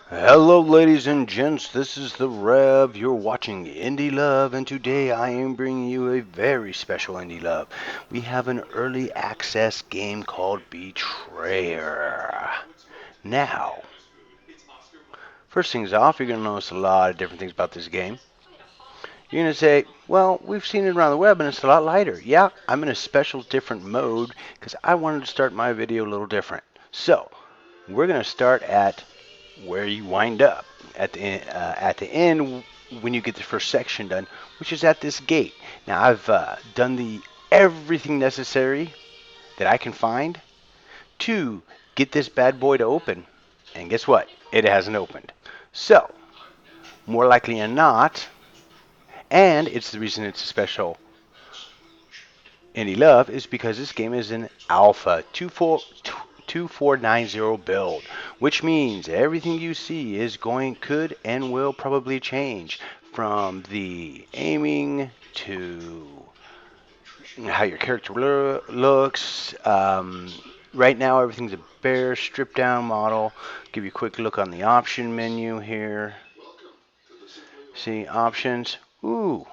Hello, ladies and gents. This is the Rev. You're watching Indie Love, and today I am bringing you a very special Indie Love. We have an early access game called Betrayer. Now, first things off, you're going to notice a lot of different things about this game. You're going to say, well, we've seen it around the web and it's a lot lighter. Yeah, I'm in a special different mode because I wanted to start my video a little different. So, we're going to start at where you wind up at the end when you get the first section done, which is at this gate. Now I've done the everything necessary that I can find to get this bad boy to open, and guess what? It hasn't opened. So more likely than not, and it's the reason it's a special Indie Love is because this game is an alpha 2490 build, which means everything you see is going could and will probably change from the aiming to how your character looks. Right now, everything's a bare, stripped down model. Give you a quick look on the option menu here. See options. Ooh,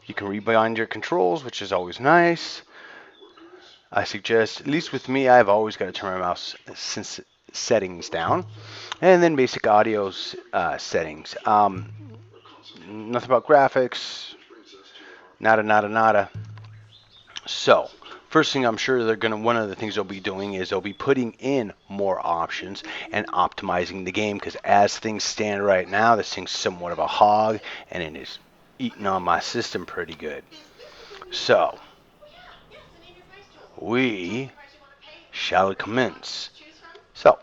you can rebind your controls, which is always nice. I suggest, at least with me, I've always got to turn my mouse settings down. And then basic audio settings. Nothing about graphics. Nada, nada, nada. So, first thing I'm sure one of the things they'll be doing is they'll be putting in more options and optimizing the game because as things stand right now, this thing's somewhat of a hog and it is eating on my system pretty good. So, we shall commence. So,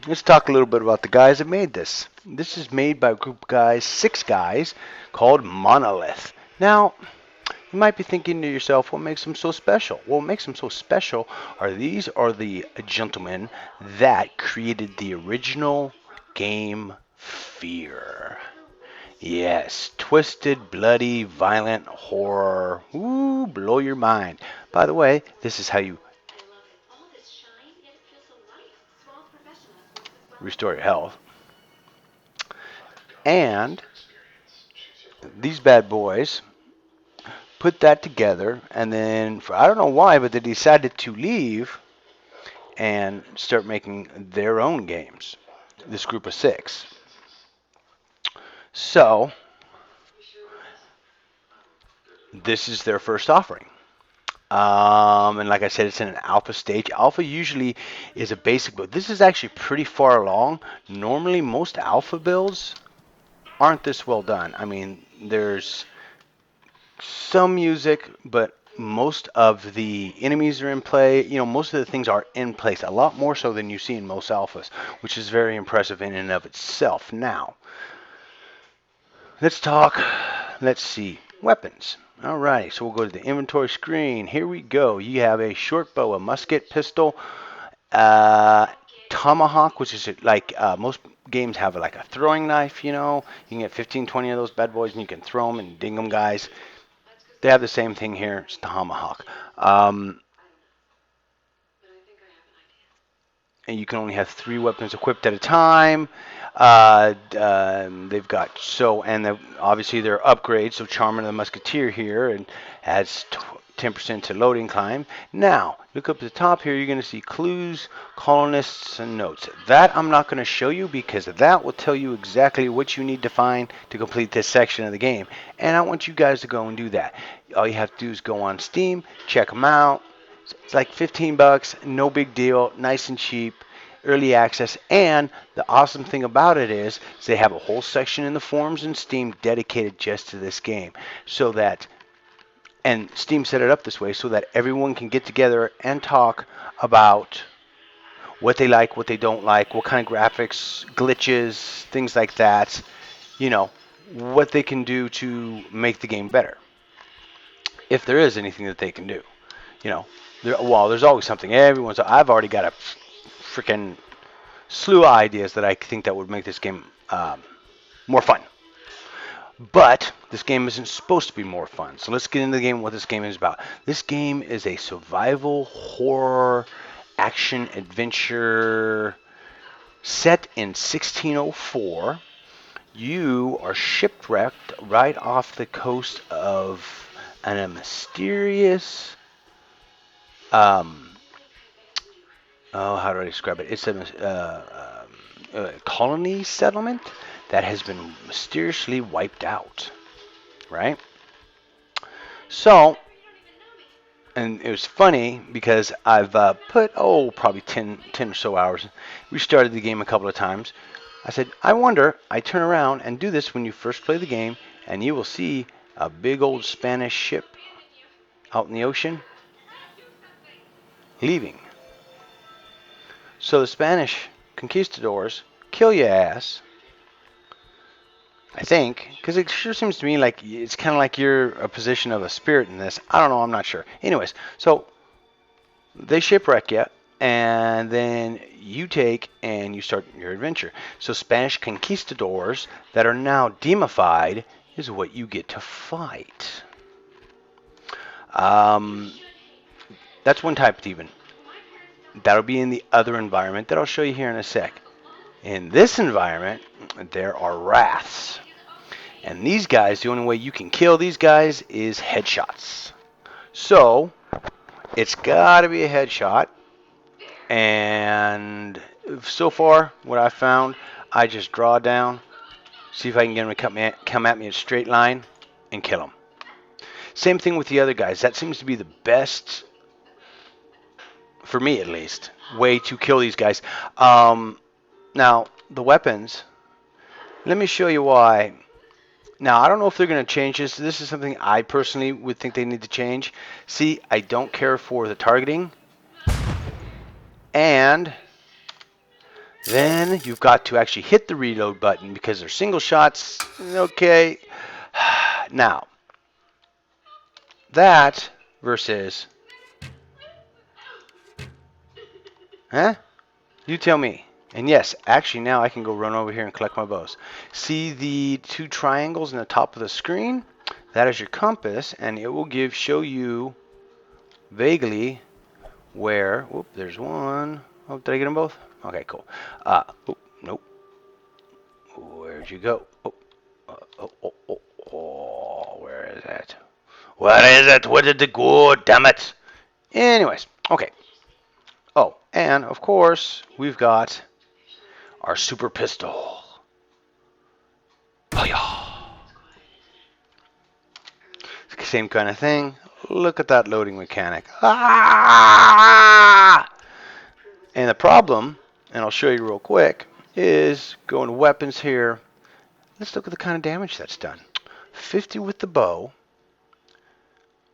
let's talk a little bit about the guys that made this. This is made by a group of guys, 6 guys, called Monolith. Now, you might be thinking to yourself, what makes them so special? Well, what makes them so special are these are the gentlemen that created the original game Fear. Yes, twisted, bloody, violent horror. Ooh, blow your mind. By the way, this is how you restore your health. And these bad boys put that together, and then I don't know why, but they decided to leave and start making their own games. This group of 6. So this is their first offering. And like I said, it's in an alpha stage. Alpha usually is a basic build. This is actually pretty far along. Normally, most alpha builds aren't this well done. I mean, there's some music, but most of the enemies are in play. You know, most of the things are in place, a lot more so than you see in most alphas, which is very impressive in and of itself. Now, let's see, weapons. Alright, so we'll go to the inventory screen. Here we go. You have a short bow, a musket, pistol, uh, tomahawk, which is like most games have like a throwing knife, you know. You can get 15, 20 of those bad boys and you can throw them and ding them, guys. They have the same thing here. It's tomahawk. And you can only have 3 weapons equipped at a time. They've got obviously they're upgrades. So Charmer the Musketeer here and adds 10% to loading climb. Now look up at the top here. You're going to see clues, colonists, and notes. That I'm not going to show you because that will tell you exactly what you need to find to complete this section of the game. And I want you guys to go and do that. All you have to do is go on Steam, check them out. It's like 15 bucks, no big deal, nice and cheap, early access. And the awesome thing about it is they have a whole section in the forums in Steam dedicated just to this game. And Steam set it up this way so that everyone can get together and talk about what they like, what they don't like, what kind of graphics, glitches, things like that. You know, what they can do to make the game better. If there is anything that they can do. You know, there's always something. I've already got a freaking slew of ideas that I think that would make this game more fun. But this game isn't supposed to be more fun. So let's get into the game. What this game is about. This game is a survival horror action adventure set in 1604. You are shipwrecked right off the coast of a mysterious, um, oh, how do I describe it? It's a colony settlement that has been mysteriously wiped out, right? So, and it was funny because I've put, probably 10 or so hours. We started the game a couple of times. I said, I wonder, I turn around and do this when you first play the game, and you will see a big old Spanish ship out in the ocean leaving. So the Spanish conquistadors kill your ass, I think, because it sure seems to me like it's kind of like you're a position of a spirit in this. I don't know, I'm not sure. Anyways, so they shipwreck you, and then you take and you start your adventure. So Spanish conquistadors that are now demified is what you get to fight. Um, that's one type of demon. That'll be in the other environment that I'll show you here in a sec. In this environment, there are wraths. And these guys, the only way you can kill these guys is headshots. So, it's got to be a headshot. And so far, what I found, I just draw down, see if I can get them to come at me in a straight line, and kill them. Same thing with the other guys. That seems to be the best, for me at least, way to kill these guys. Now, the weapons, let me show you why. Now, I don't know if they're going to change this. This is something I personally would think they need to change. See, I don't care for the targeting. And then you've got to actually hit the reload button because they're single shots. Okay. Now, that versus... Huh? You tell me. And yes, actually now I can go run over here and collect my bows. See the two triangles in the top of the screen? That is your compass, and it will show you vaguely where... Whoop, there's one. Oh, did I get them both? Okay, cool. Nope. Where'd you go? Where is that? Where is it? Where did it go? Damn it. Anyways, okay. Oh, and of course, we've got our super pistol. Oh, yeah. Same kind of thing. Look at that loading mechanic. Ah! And the problem, and I'll show you real quick, is going to weapons here. Let's look at the kind of damage that's done. 50 with the bow,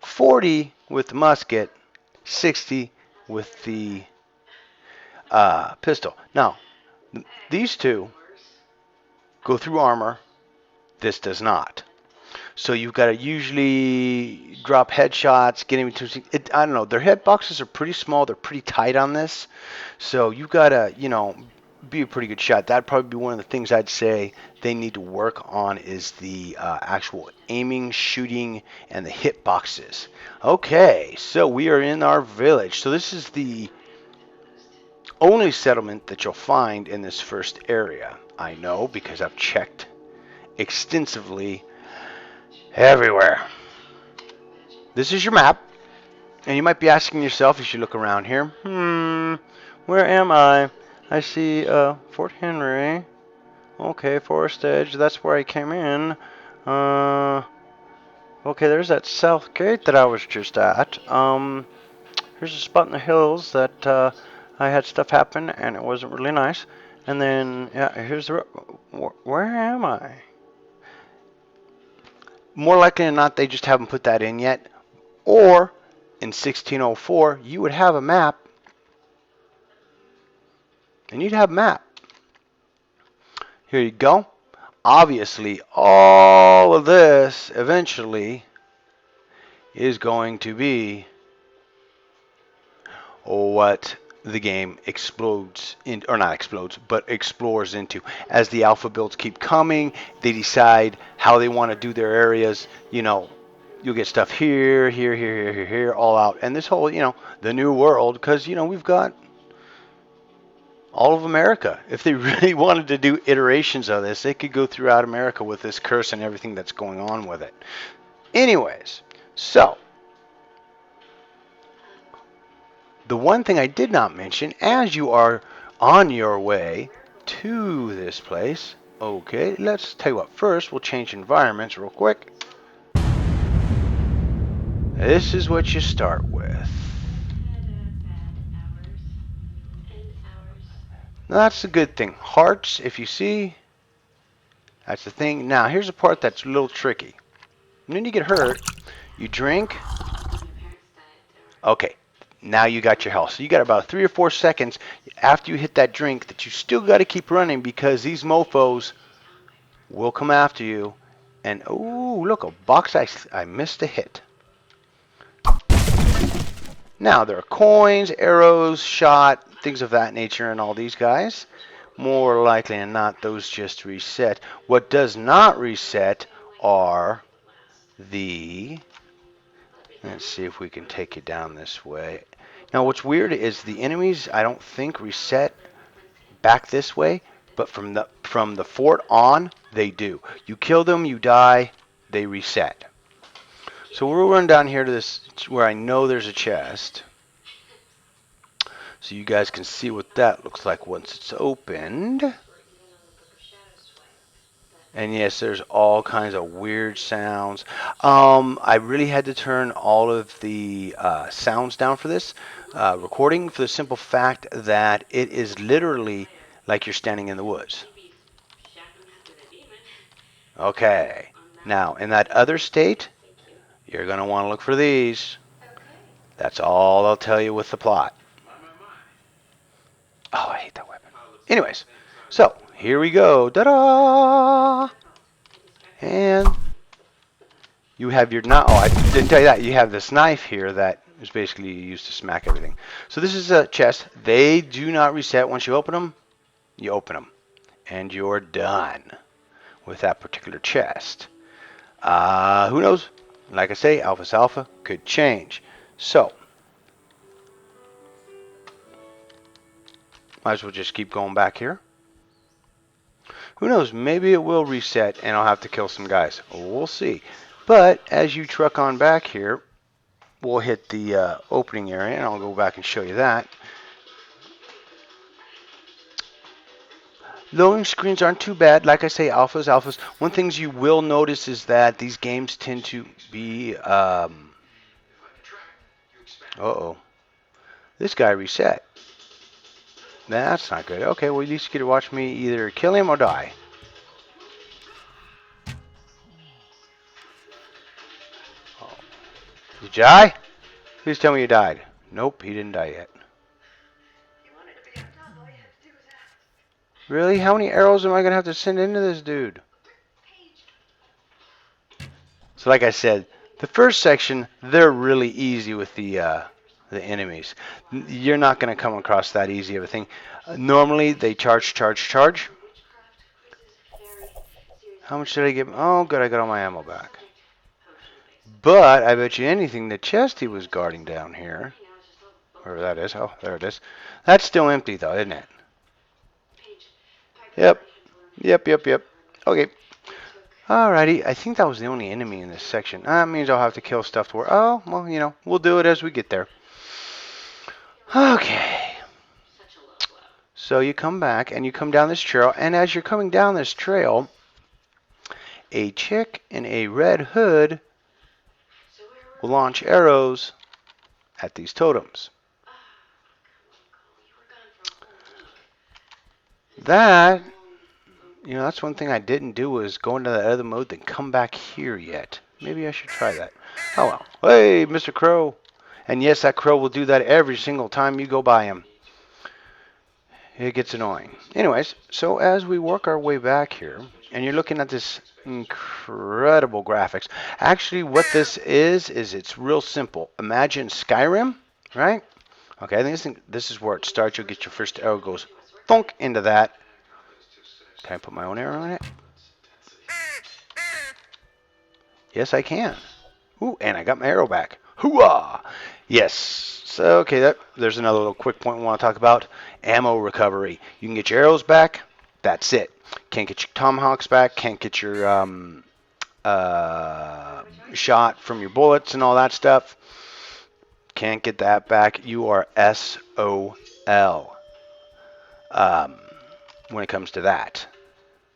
40 with the musket, 60 with the pistol. Now, these two go through armor. This does not. So you've got to usually drop headshots, get into it. I don't know. Their head boxes are pretty small. They're pretty tight on this. So you've got to, be a pretty good shot. That'd probably be one of the things I'd say they need to work on is the actual aiming, shooting, and the hit boxes. Okay, so we are in our village. So this is the only settlement that you'll find in this first area. I know because I've checked extensively everywhere. This is your map, and you might be asking yourself as you look around here, where am I? I see Fort Henry. Okay, Forest Edge, that's where I came in. Okay, there's that south gate that I was just at. Here's a spot in the hills that I had stuff happen, and it wasn't really nice. And then, yeah, here's the... Where am I? More likely than not, they just haven't put that in yet. Or, in 1604, you would have a map. And you'd have a map. Here you go. Obviously, all of this eventually is going to be what the game explodes in, or not explodes, but explores into. As the alpha builds keep coming, they decide how they want to do their areas. You'll get stuff here, here, all out. And this whole, the new world, because, we've got all of America. If they really wanted to do iterations of this, they could go throughout America with this curse and everything that's going on with it. Anyways, so the one thing I did not mention, as you are on your way to this place, okay, let's tell you what. First, we'll change environments real quick. This is what you start with. Now, that's the good thing. Hearts, if you see, that's the thing. Now, here's a part that's a little tricky. When you get hurt, you drink. Okay, now you got your health. So you got about 3 or 4 seconds after you hit that drink that you still got to keep running because these mofos will come after you. And, oh, look, a box I missed a hit. Now, there are coins, arrows, shot, things of that nature in all these guys. More likely than not, those just reset. What does not reset are the... Let's see if we can take you down this way. Now, what's weird is the enemies, I don't think, reset back this way, but from the fort on, they do. You kill them, you die, they reset. So we'll run down here to this where I know there's a chest, so you guys can see what that looks like once it's opened. And yes, there's all kinds of weird sounds. I really had to turn all of the sounds down for this recording for the simple fact that it is literally like you're standing in the woods. Okay. Now, in that other state, you're going to want to look for these. That's all I'll tell you with the plot. Oh, I hate that weapon. Anyways, so here we go. Ta-da! And you have your knife. Oh, I didn't tell you that. You have this knife here that is basically used to smack everything. So this is a chest. They do not reset. Once you open them, you open them. And you're done with that particular chest. Who knows? Like I say, Alpha's Alpha could change. So, might as well just keep going back here. Who knows? Maybe it will reset and I'll have to kill some guys. We'll see. But as you truck on back here, we'll hit the opening area and I'll go back and show you that. Loading screens aren't too bad. Like I say, alphas. One thing you will notice is that these games tend to be... uh-oh. This guy reset. That's not good. Okay, well, at least you get to watch me either kill him or die. Oh. Did you die? Please tell me you died. Nope, he didn't die yet. Really? How many arrows am I going to have to send into this dude? So like I said, the first section, they're really easy with the enemies. You're not going to come across that easy of a thing. Normally, they charge. How much did I get? Oh, good, I got all my ammo back. But I bet you anything, the chest he was guarding down here, wherever that is, oh, there it is. That's still empty, though, isn't it? Yep. Okay. Alrighty, I think that was the only enemy in this section. That means I'll have to kill stuff to where, oh, well, you know, we'll do it as we get there. Okay. So you come back and you come down this trail, and as you're coming down this trail, a chick in a red hood will launch arrows at these totems. That, you know, that's one thing I didn't do was go into that other mode then come back here yet. Maybe I should try that. Oh well. Hey, Mr. Crow. And yes, that crow will do that every single time you go by him. It gets annoying. Anyways, so as we work our way back here, and you're looking at this incredible graphics. Actually, what this is it's real simple. Imagine Skyrim, right? Okay, I think this is where it starts. You'll get your first arrow, goes thunk into that. Can I put my own arrow in it? Yes, I can. Ooh, and I got my arrow back. Hooah! Yes. So, okay, there's another little quick point we want to talk about. Ammo recovery. You can get your arrows back. That's it. Can't get your tomahawks back. Can't get your uh, shot from your bullets and all that stuff. Can't get that back. You are SOL um, when it comes to that.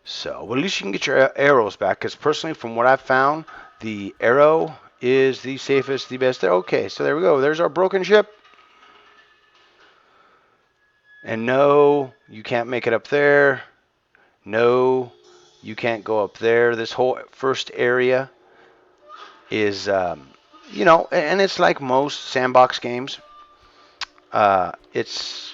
So, well, at least you can get your arrows back. Because personally, from what I've found, the arrow is the safest, the best. Okay, so there we go. There's our broken ship. And no, you can't make it up there. No, you can't go up there. This whole first area is, and it's like most sandbox games. It's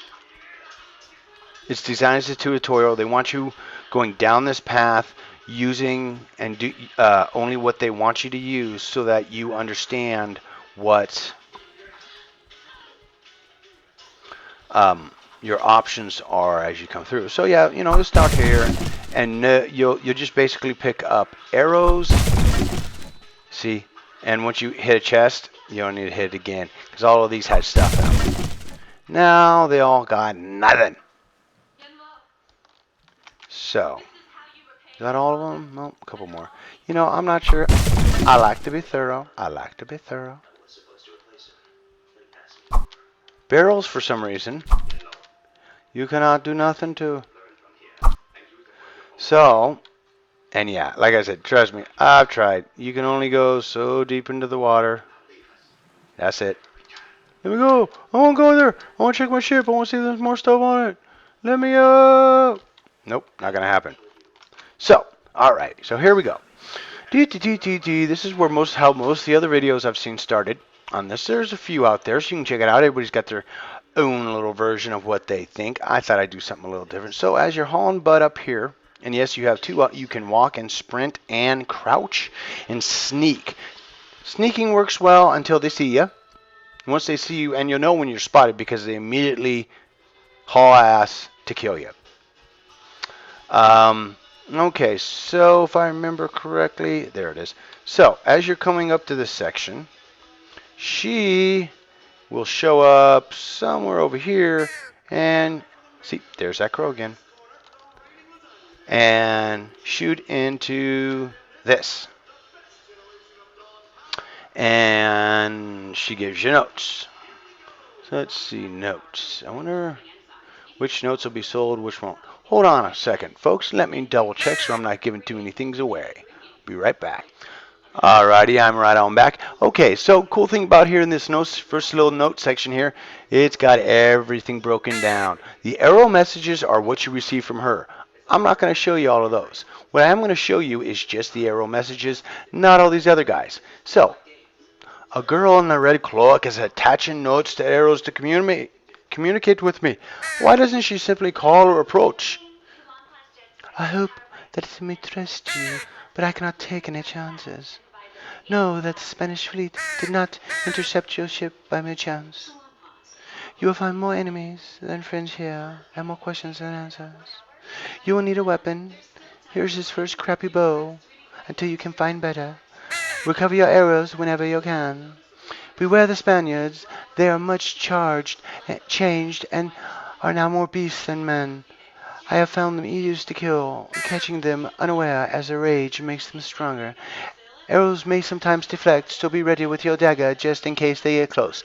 designed as a tutorial. They want you going down this path using and do only what they want you to use so that you understand what your options are as you come through. So yeah, you'll start here, and you'll just basically pick up arrows. See, and once you hit a chest, you don't need to hit it again because all of these had stuff in them. Now they all got nothing. So, is that all of them? No, a couple more. I'm not sure. I like to be thorough. I like to be thorough. Barrels, for some reason, you cannot do nothing to. So, and yeah, like I said, trust me, I've tried. You can only go so deep into the water. That's it. Let me go. I want to go there. I want to check my ship. I want to see if there's more stuff on it. Let me up. Nope, not going to happen. So, alright, so here we go. This is where how most of the other videos I've seen started on this. There's a few out there, so you can check it out. Everybody's got their own little version of what they think. I thought I'd do something a little different. So as you're hauling butt up here, and yes, you have two. You can walk and sprint and crouch and sneak. Sneaking works well until they see you. Once they see you, and you'll know when you're spotted because they immediately haul ass to kill you. Okay, so if I remember correctly, there it is. So as you're coming up to this section, she will show up somewhere over here, and see, there's that crow again, and shoot into this. And she gives you notes. So let's see, notes. I wonder which notes will be sold, which won't. Hold on a second, folks. Let me double check so I'm not giving too many things away. Be right back. Alrighty, I'm right on back. Okay, so cool thing about here in this notes, first little note section here, it's got everything broken down. The arrow messages are what you receive from her. I'm not going to show you all of those. What I am going to show you is just the arrow messages, not all these other guys. So, a girl in a red cloak is attaching notes to arrows to communicate with me. Why doesn't she simply call or approach? I hope that it may trust you, but I cannot take any chances. Know that the Spanish fleet did not intercept your ship by mere chance. You will find more enemies than friends here, and more questions than answers. You will need a weapon. Here's his first crappy bow, until you can find better. Recover your arrows whenever you can. Beware the Spaniards. They are much changed, and are now more beasts than men. I have found them easier to kill, catching them unaware as their rage makes them stronger. Arrows may sometimes deflect, so be ready with your dagger just in case they get close.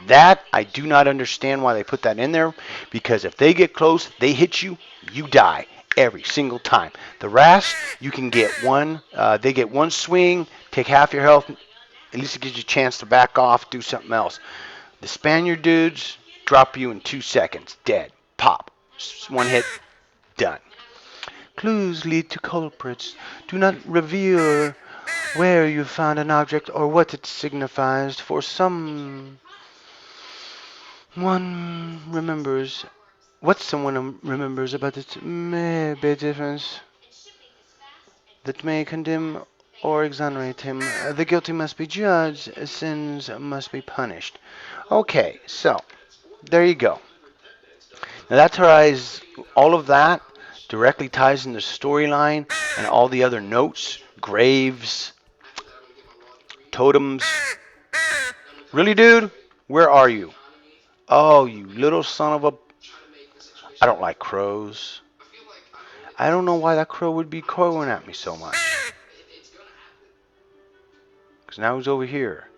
That, I do not understand why they put that in there, because if they get close, they hit you, you die every single time. The Ras, you can get one, they get one swing, take half your health, at least it gives you a chance to back off, do something else. The Spaniard dudes drop you in 2 seconds, dead, pop, one hit, done. Clues lead to culprits. Do not reveal where you found an object or what it signifies, for someone remembers. What someone remembers about it may be a difference that may condemn or exonerate him. The guilty must be judged, sins must be punished. Okay, so there you go. Now that ties all of that directly ties in the storyline and all the other notes, graves, totems. Really, dude? Where are you? Oh, you little son of a... I don't like crows. I don't know why that crow would be crowing at me so much. Because now he's over here.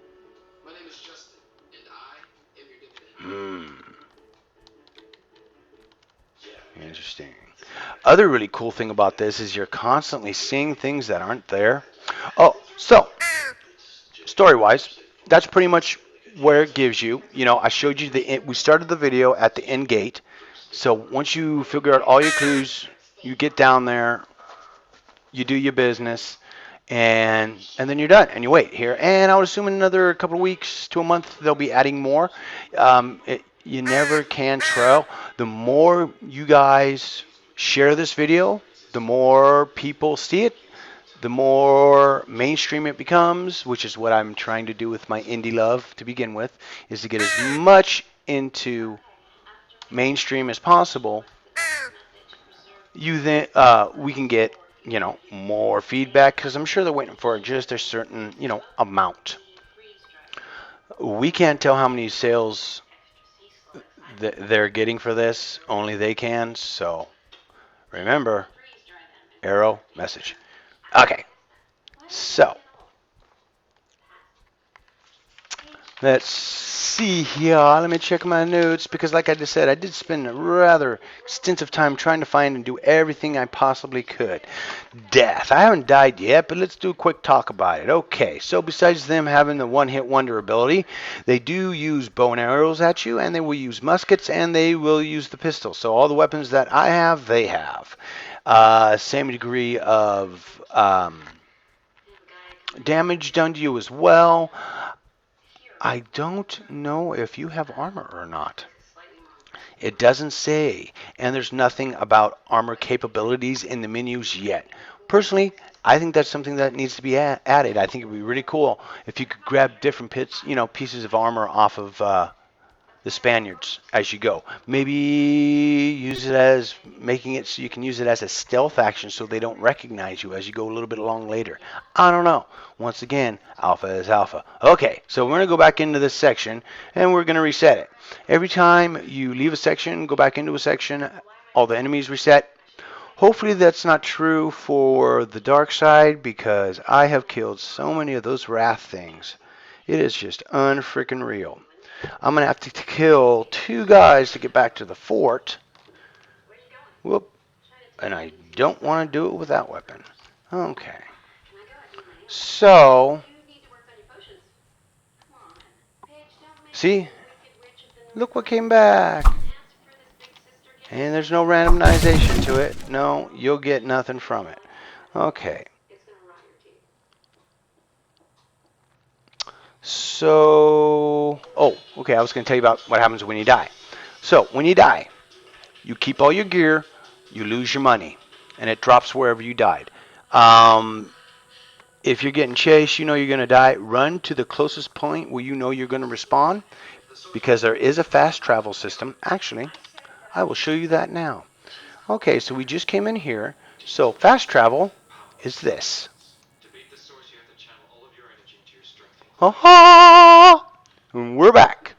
Hmm. Interesting. Other really cool thing about this is you're constantly seeing things that aren't there. Oh, so story-wise, that's pretty much where it gives you. You know, I showed you we started the video at the end gate. So once you figure out all your clues, you get down there, you do your business, and then you're done and you wait here. And I would assume in another couple of weeks to a month they'll be adding more. You never can tell. The more you guys share this video, the more people see it, the more mainstream it becomes, which is what I'm trying to do with my indie love to begin with, is to get as much into mainstream as possible. We can get more feedback because I'm sure they're waiting for just a certain amount. We can't tell how many sales they're getting for this. Only they can. So remember, arrow message. Okay. So let's see here. Let me check my notes because, like I just said, I did spend a rather extensive time trying to find and do everything I possibly could. Death. I haven't died yet, but let's do a quick talk about it. Okay, so besides them having the one-hit wonder ability, they do use bow and arrows at you, and they will use muskets, and they will use the pistol. So all the weapons that I have, they have. Same degree of damage done to you as well. I don't know if you have armor or not. It doesn't say, and there's nothing about armor capabilities in the menus yet. Personally, I think that's something that needs to be added. I think it would be really cool if you could grab different pieces of armor off of the Spaniards as you go. Maybe use it as making it so you can use it as a stealth action so they don't recognize you as you go a little bit along later. I don't know. Once again, alpha is alpha. Okay, so we're going to go back into this section and we're going to reset it. Every time you leave a section, go back into a section, all the enemies reset. Hopefully that's not true for the dark side because I have killed so many of those wrath things. It is just unfreaking real. I'm going to have to kill 2 guys to get back to the fort. Whoop. And I don't want to do it with that weapon. Okay. So, see? Look what came back. And there's no randomization to it. No, you'll get nothing from it. Okay. So, okay, I was going to tell you about what happens when you die. So, when you die, you keep all your gear, you lose your money, and it drops wherever you died. If you're getting chased, you know you're going to die, run to the closest point where you know you're going to respawn because there is a fast travel system. Actually, I will show you that now. Okay, so we just came in here. So fast travel is this. Ha ha! We're back.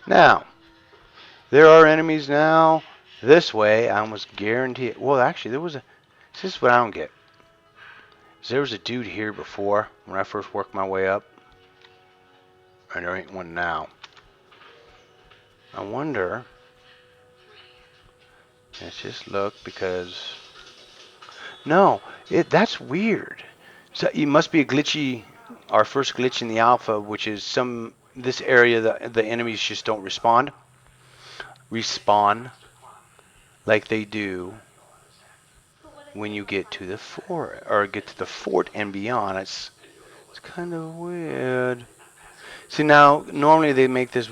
Now, there are enemies now this way. I almost guarantee it. Well, actually, this is what I don't get. There was a dude here before when I first worked my way up. And there ain't one now. I wonder. Let's just look because. No, that's weird. So it must be a glitchy. Our first glitch in the alpha, which is this area the enemies just don't respawn like they do when you get to the fort or get to the fort and beyond. It's kind of weird. See now, normally they make this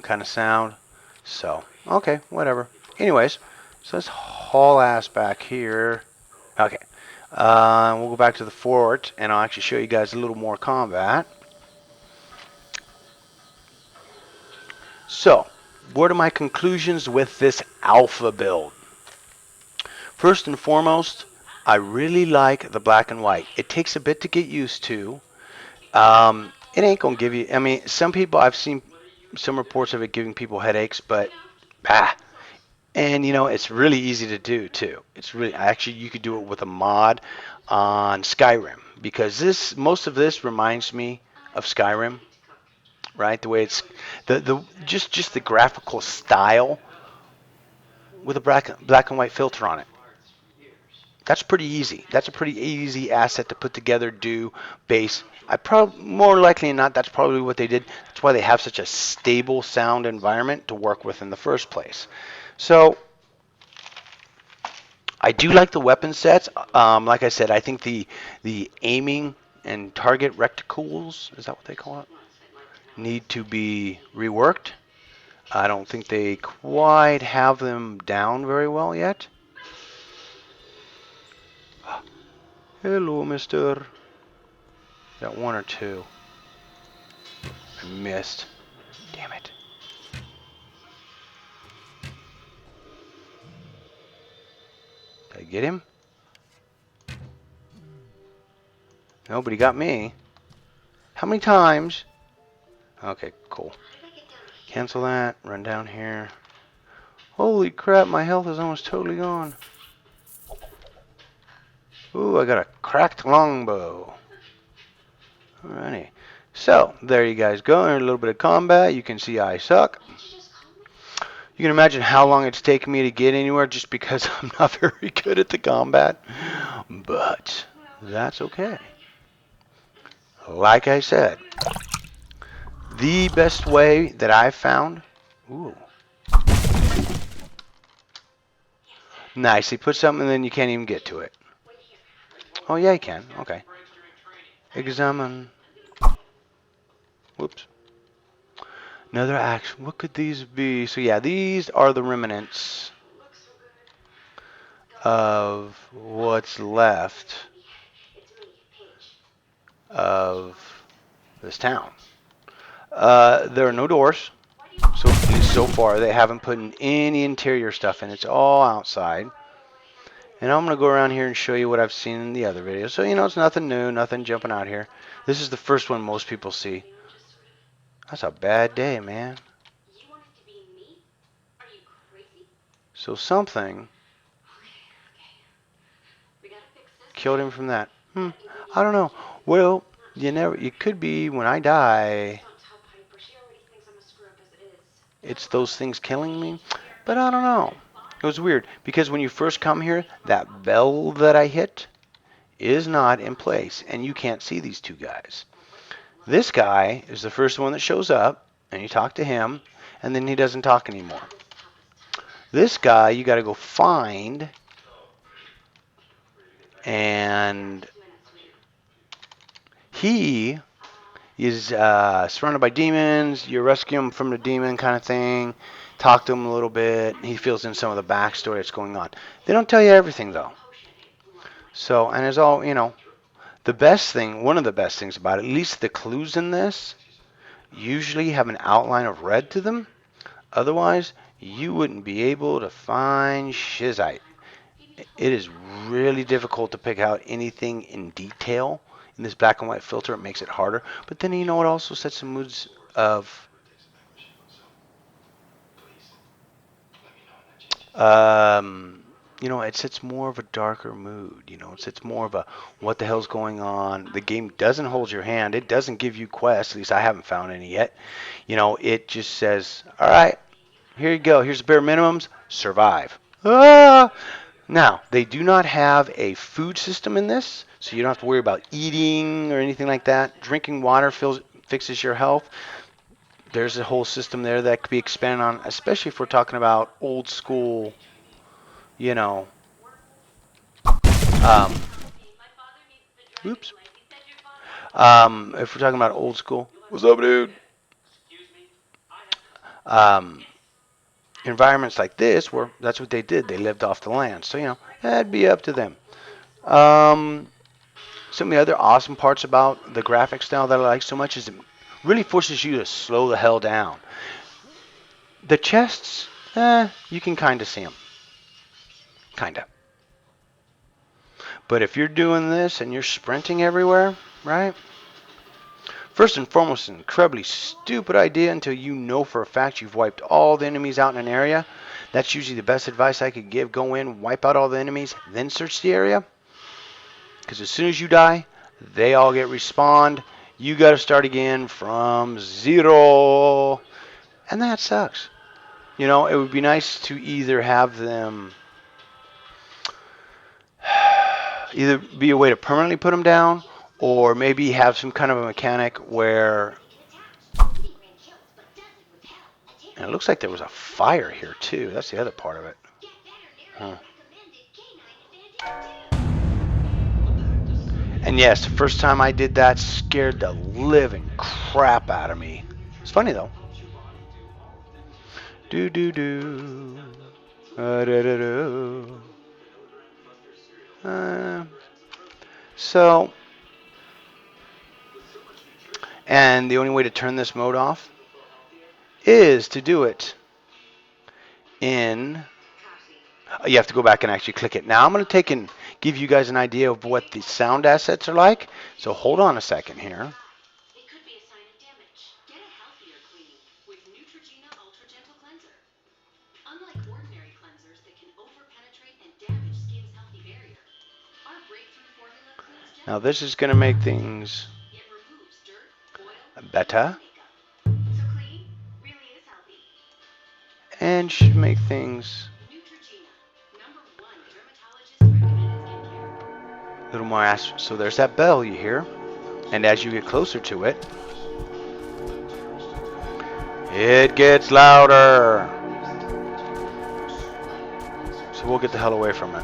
kind of sound. So okay, whatever. Anyways, so let's haul ass back here. Okay. We'll go back to the fort, and I'll actually show you guys a little more combat. So, what are my conclusions with this alpha build? First and foremost, I really like the black and white. It takes a bit to get used to. It ain't gonna give you. I mean, some people I've seen some reports of it giving people headaches, but ah, and it's really easy to do too. It's really actually you could do it with a mod on Skyrim because this most of this reminds me of Skyrim, right? The way it's the just the graphical style with a black and white filter on it. That's pretty easy. That's a pretty easy asset to put together, do, base. I probably more likely than not, that's probably what they did. That's why they have such a stable sound environment to work with in the first place. So I do like the weapon sets. Like I said, I think the aiming and target reticles, is that what they call it, need to be reworked. I don't think they quite have them down very well yet. Hello, mister. Got one or two. I missed. Damn it. Did I get him? Nobody got me. How many times? Okay, cool. Cancel that. Run down here. Holy crap, my health is almost totally gone. Ooh, I got a cracked longbow. Alrighty. So, there you guys go. In a little bit of combat. You can see I suck. You can imagine how long it's taken me to get anywhere just because I'm not very good at the combat. But that's okay. Like I said, the best way that I've found. Ooh. Nice. He put something and then you can't even get to it. Oh, yeah, you can. Okay. Examine. Whoops. Another action. What could these be? So, yeah, these are the remnants of what's left of this town. There are no doors. So, at least so far, they haven't put in any interior stuff in. It's all outside. And I'm going to go around here and show you what I've seen in the other videos. So, it's nothing new, nothing jumping out here. This is the first one most people see. That's a bad day, man. So something killed him from that. I don't know. Well, it could be when I die, it's those things killing me. But I don't know. It was weird because when you first come here, that bell that I hit is not in place, and you can't see these two guys. This guy is the first one that shows up, and you talk to him, and then he doesn't talk anymore. This guy you got to go find, and he is surrounded by demons. You rescue him from the demon kind of thing. Talk to him a little bit. He fills in some of the backstory that's going on. They don't tell you everything though. So, and it's all, the best thing, one of the best things about it, at least the clues in this, usually have an outline of red to them. Otherwise, you wouldn't be able to find shizite. It is really difficult to pick out anything in detail. In this black and white filter, it makes it harder. But then, it also sets some moods of it sets more of a darker mood. It sets more of a what the hell's going on. The game doesn't hold your hand. It doesn't give you quests. At least I haven't found any yet. It just says, all right, here you go. Here's the bare minimums. Survive. Ah! Now, they do not have a food system in this, so you don't have to worry about eating or anything like that. Drinking water fixes your health. There's a whole system there that could be expanded on, especially if we're talking about old school, you know, um, oops. If we're talking about old school, what's up, dude? Um, environments like this, where that's what they did. They lived off the land. So, that'd be up to them. Um, some of the other awesome parts about the graphic style that I like so much is it really forces you to slow the hell down. The chests, you can kind of see them. Kind of. But if you're doing this and you're sprinting everywhere, right? First and foremost, an incredibly stupid idea until you know for a fact you've wiped all the enemies out in an area. That's usually the best advice I could give. Go in, wipe out all the enemies, then search the area. Because as soon as you die, they all get respawned. You got to start again from zero. And that sucks. You know, it would be nice to either have them either be a way to permanently put them down, or maybe have some kind of a mechanic where, and it looks like there was a fire here too. That's the other part of it. Huh. And yes, the first time I did that scared the living crap out of me. It's funny though. Do do do. Da, da, da, da. So, and the only way to turn this mode off is to do it in, you have to go back and actually click it. Now I'm going to take and give you guys an idea of what the sound assets are like. So hold on a second here. It could be a sign of damage. Get a healthier cleaning with Neutrogena Ultra Gentle Cleanser. Unlike ordinary cleansers that can over-penetrate and damage skin's healthy barrier, our breakthrough formula cleans gently. Now this is going to make things It removes dirt, oil, better, so clean really is healthy. and should make things Neutrogena, #1 dermatologist recommended skincare. a little more ass. So there's that bell you hear, and as you get closer to it, it gets louder. So we'll get the hell away from it.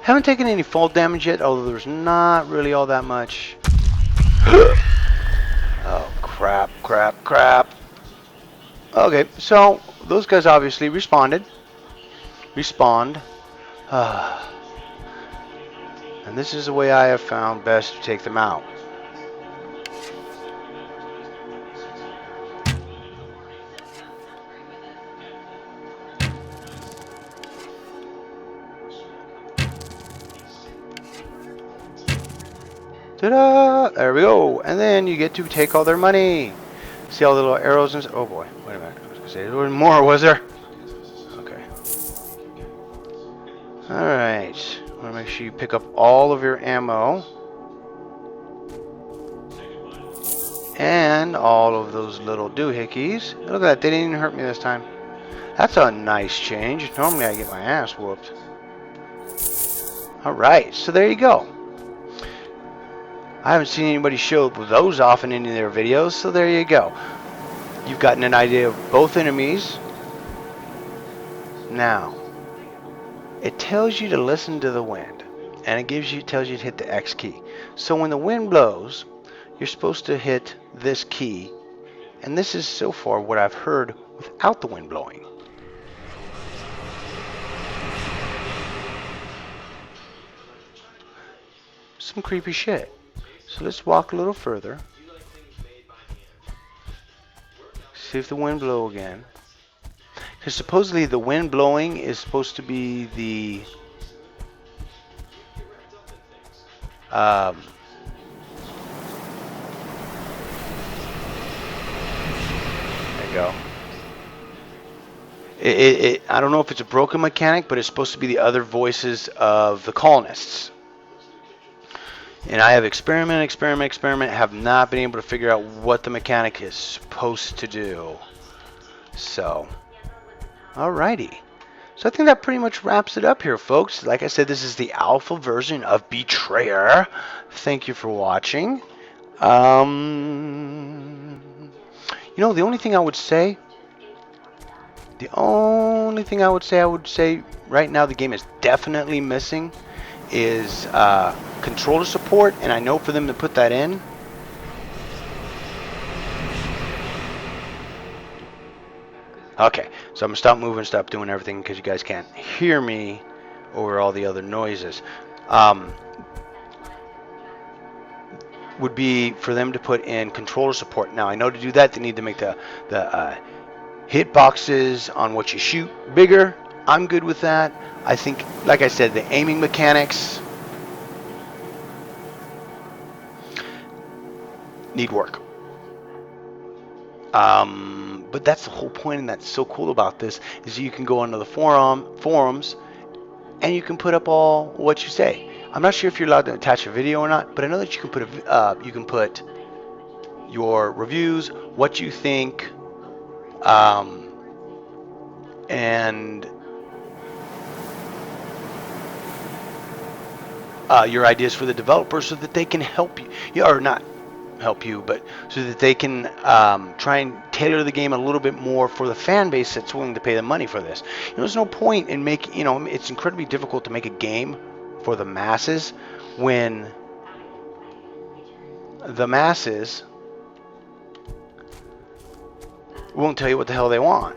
Haven't taken any fall damage yet, although there's not really all that much. Oh, crap, crap, crap. Okay, so those guys obviously respawned. And this is the way I have found best to take them out. Ta-da! There we go. And then you get to take all their money. See all the little arrows and... Oh boy, wait a minute. I was going to say there was more, was there? Okay. Alright. I want to make sure you pick up all of your ammo. And all of those little doohickeys. Look at that. They didn't even hurt me this time. That's a nice change. Normally I get my ass whooped. Alright. So there you go. I haven't seen anybody show those off in any of their videos, so there you go. You've gotten an idea of both enemies. Now, it tells you to listen to the wind, and it tells you to hit the X key. So when the wind blows, you're supposed to hit this key, and this is so far what I've heard without the wind blowing. Some creepy shit. So let's walk a little further. See if the wind blow again. Because supposedly the wind blowing is supposed to be the there you go. I don't know if it's a broken mechanic, but it's supposed to be the other voices of the colonists. And I have experiment, have not been able to figure out what the mechanic is supposed to do. So, alrighty. So I think that pretty much wraps it up here, folks. Like I said, this is the alpha version of Betrayer. Thank you for watching. You know, the only thing I would say right now the game is definitely missing is controller support, and I know for them to put that in, okay, so I'm gonna stop moving, stop doing everything because you guys can't hear me over all the other noises. Would be for them to put in controller support. Now I know to do that they need to make the hit boxes on what you shoot bigger. I'm good with that. I think, like I said, the aiming mechanics need work. But that's the whole point, and that's so cool about this is you can go onto the forums and you can put up all what you say. I'm not sure if you're allowed to attach a video or not, but I know that you can put your reviews, what you think, um, and your ideas for the developers so that they can help you, or not help you, but so that they can try and tailor the game a little bit more for the fan base that's willing to pay the money for this. There's no point in making, it's incredibly difficult to make a game for the masses when the masses won't tell you what the hell they want.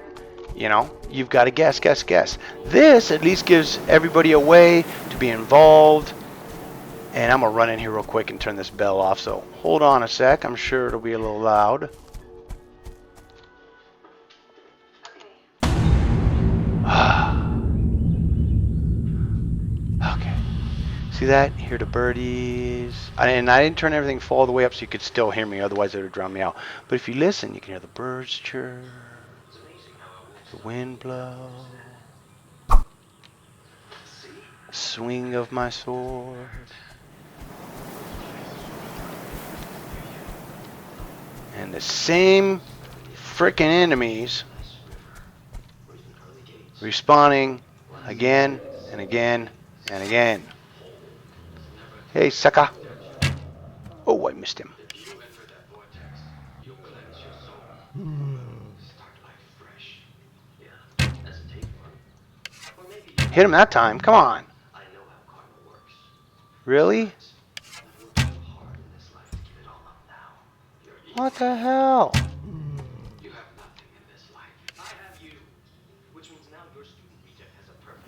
You've got to guess. This at least gives everybody a way to be involved. And I'm going to run in here real quick and turn this bell off. So hold on a sec. I'm sure it'll be a little loud. Okay. See that? Hear the birdies. And I didn't turn everything all the way up so you could still hear me. Otherwise, it would drown me out. But if you listen, you can hear the birds chirp, the wind blow, swing of my sword. And the same frickin' enemies respawning again and again and again. Hey, sucker. Oh, I missed him. Hit him that time. Come on. Really? What the hell?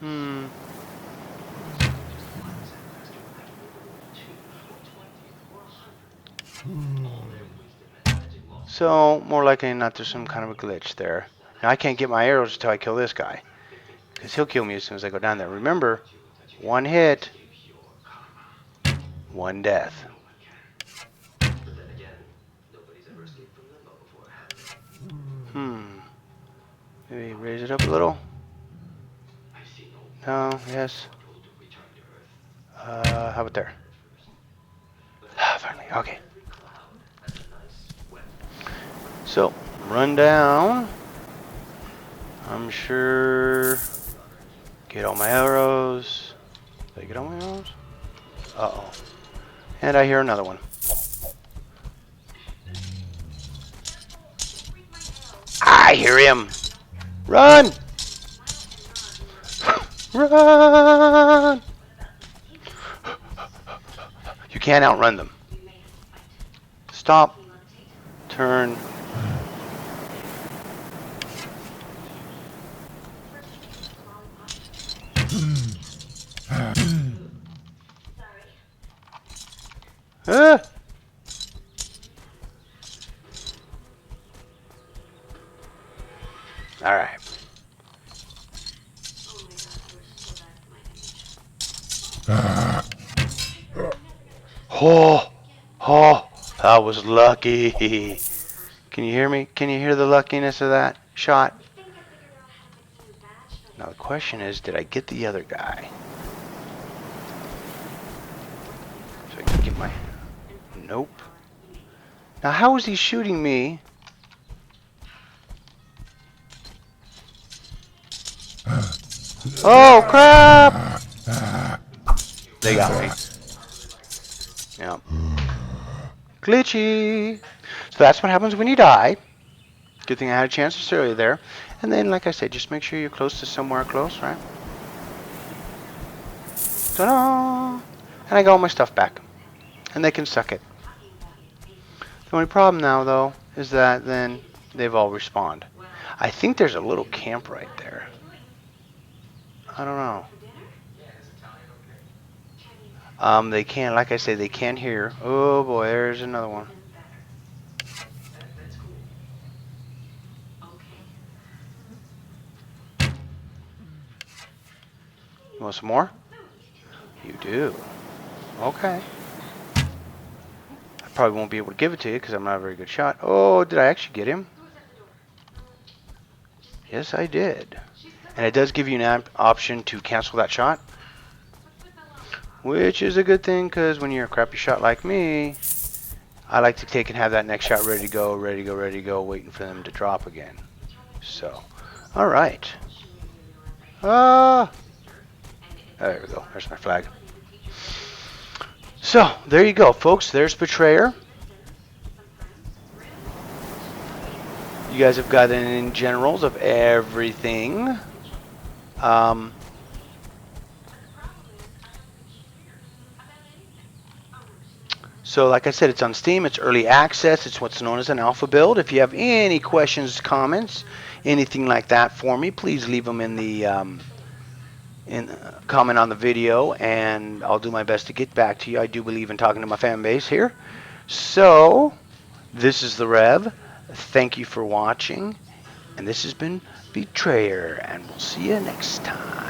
Hmm. So, more likely than not, there's some kind of a glitch there. Now, I can't get my arrows until I kill this guy. Because he'll kill me as soon as I go down there. Remember, one hit, one death. Hmm. Maybe raise it up a little. No, yes. How about there? Finally, okay. So, run down. I'm sure. Get all my arrows. Did I get all my arrows? Uh-oh. And I hear another one. I hear him. Run! Run! You can't outrun them. Stop. Turn. Ah! All right. Oh, oh, that was lucky. Can you hear me? Can you hear the luckiness of that shot? Now the question is, did I get the other guy? So I can get my... Nope. Now how is he shooting me? Oh, crap! They got me. Yeah. Glitchy. So that's what happens when you die. Good thing I had a chance to show you there. And then, like I said, just make sure you're close to somewhere close, right? Ta-da! And I got all my stuff back. And they can suck it. The only problem now, though, is that then they've all respawned. I think there's a little camp right there. I don't know. They can't, like I say, they can't hear. Oh boy, there's another one. You want some more? You do. Okay. I Probably won't be able to give it to you because I'm not a very good shot. Oh, did I actually get him? Yes, I did. And it does give you an option to cancel that shot, which is a good thing because when you're a crappy shot like me, I like to take and have that next shot ready to go, ready to go, ready to go, waiting for them to drop again. So, all right. Ah, there we go. There's my flag. So, there you go, folks. There's Betrayer. You guys have gotten in generals of everything. Um, so, like I said, it's on Steam. It's early access. It's what's known as an alpha build. If you have any questions, comments, anything like that for me, please leave them in the comment on the video, and I'll do my best to get back to you. I do believe in talking to my fan base here. So, this is the Rev. Thank you for watching, and this has been Betrayer, and we'll see you next time.